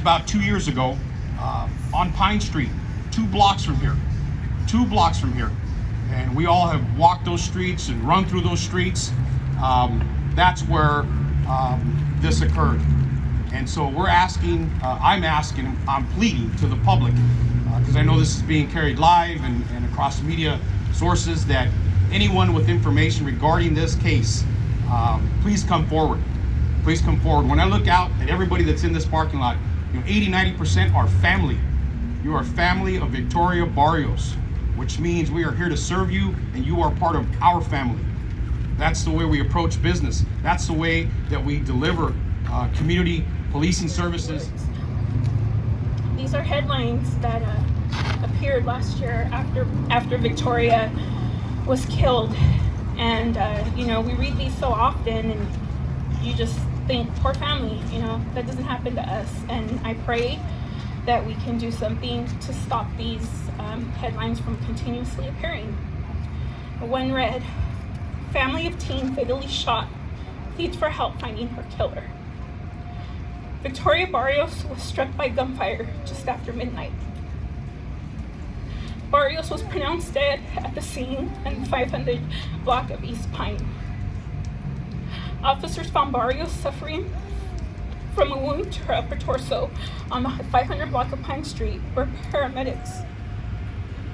about 2 years ago on Pine Street, 2 blocks from here, and we all have walked those streets and run through those streets. That's where this occurred. And so we're asking, I'm pleading to the public, because I know this is being carried live and across media sources, that anyone with information regarding this case, please come forward. Please come forward. When I look out at everybody that's in this parking lot, 80-90% are family. You are family of Victoria Barrios, which means we are here to serve you and you are part of our family. That's the way we approach business. That's the way that we deliver community policing services. These are headlines that appeared last year after Victoria was killed, and we read these so often, and you just think, poor family. That doesn't happen to us. And I pray that we can do something to stop these headlines from continuously appearing. One read, family of teen fatally shot, pleads for help finding her killer. Victoria Barrios was struck by gunfire just after midnight. Barrios was pronounced dead at the scene in the 500 block of East Pine. Officers found Barrios suffering from a wound to her upper torso on the 500 block of Pine Street, where paramedics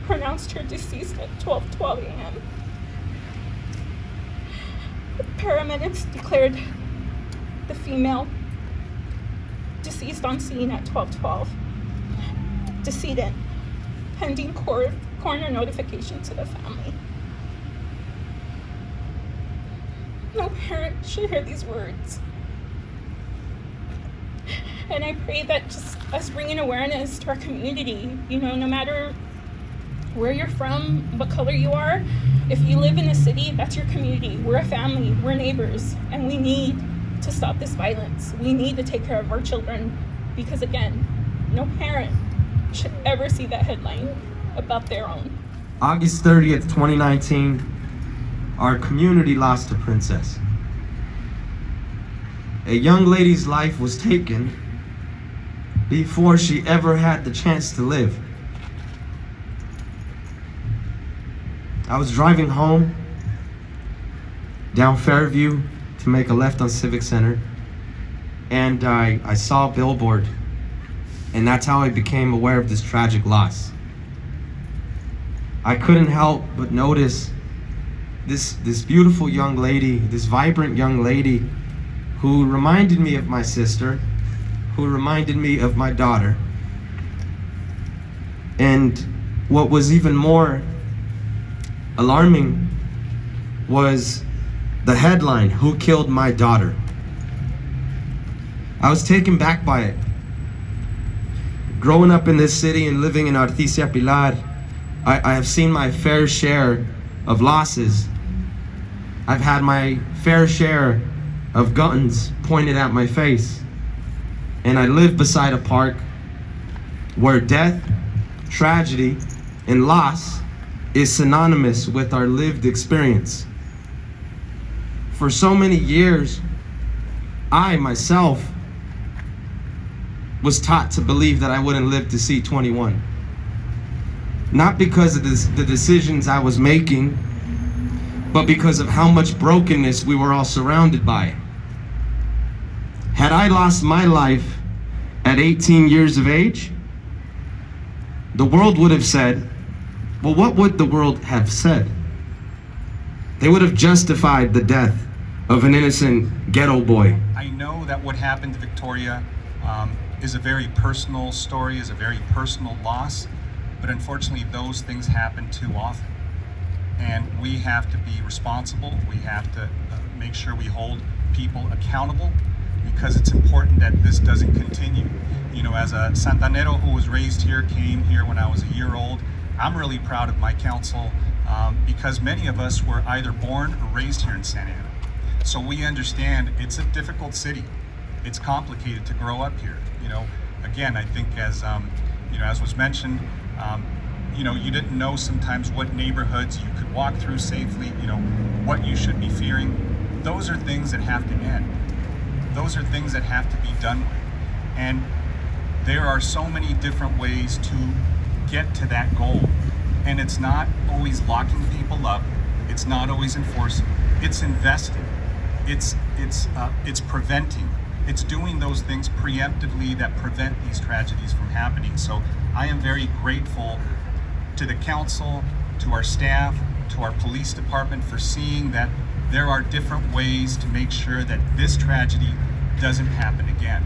pronounced her deceased at 12:12 a.m. The paramedics declared the female deceased on scene at 12:12. Decedent, pending coroner notification to the family. No parent should hear these words. And I pray that just us bringing awareness to our community, no matter where you're from, what color you are, if you live in the city, that's your community. We're a family, we're neighbors, and we need to stop this violence. We need to take care of our children, because again, no parent should ever see that headline about their own. August 30th, 2019, our community lost a princess. A young lady's life was taken before she ever had the chance to live. I was driving home down Fairview to make a left on Civic Center, and I saw a billboard, and that's how I became aware of this tragic loss. I couldn't help but notice this beautiful young lady, this vibrant young lady, who reminded me of my sister, who reminded me of my daughter. And what was even more alarming was the headline, "Who Killed My Daughter?" I was taken back by it. Growing up in this city and living in Artesia Pilar, I have seen my fair share of losses. I've had my fair share of guns pointed at my face. And I live beside a park where death, tragedy, and loss is synonymous with our lived experience. For so many years, I myself was taught to believe that I wouldn't live to see 21. Not because of the decisions I was making, but because of how much brokenness we were all surrounded by. Had I lost my life at 18 years of age, the world would have said, well, what would the world have said? They would have justified the death of an innocent ghetto boy. I know that what happened to Victoria is a very personal story, is a very personal loss, but unfortunately those things happen too often. And we have to be responsible. We have to make sure we hold people accountable, because it's important that this doesn't continue. As a Santanero who was raised here, came here when I was a year old, I'm really proud of my council because many of us were either born or raised here in Santa Ana. So we understand it's a difficult city. It's complicated to grow up here. Again, I think as was mentioned, you didn't know sometimes what neighborhoods you could walk through safely, what you should be fearing. Those are things that have to end. Those are things that have to be done with. And There are so many different ways to get to that goal. And it's not always locking people up. It's not always enforcing. It's investing. It's preventing. It's doing those things preemptively that prevent these tragedies from happening. So I am very grateful to the council, to our staff, to our police department for seeing that there are different ways to make sure that this tragedy doesn't happen again.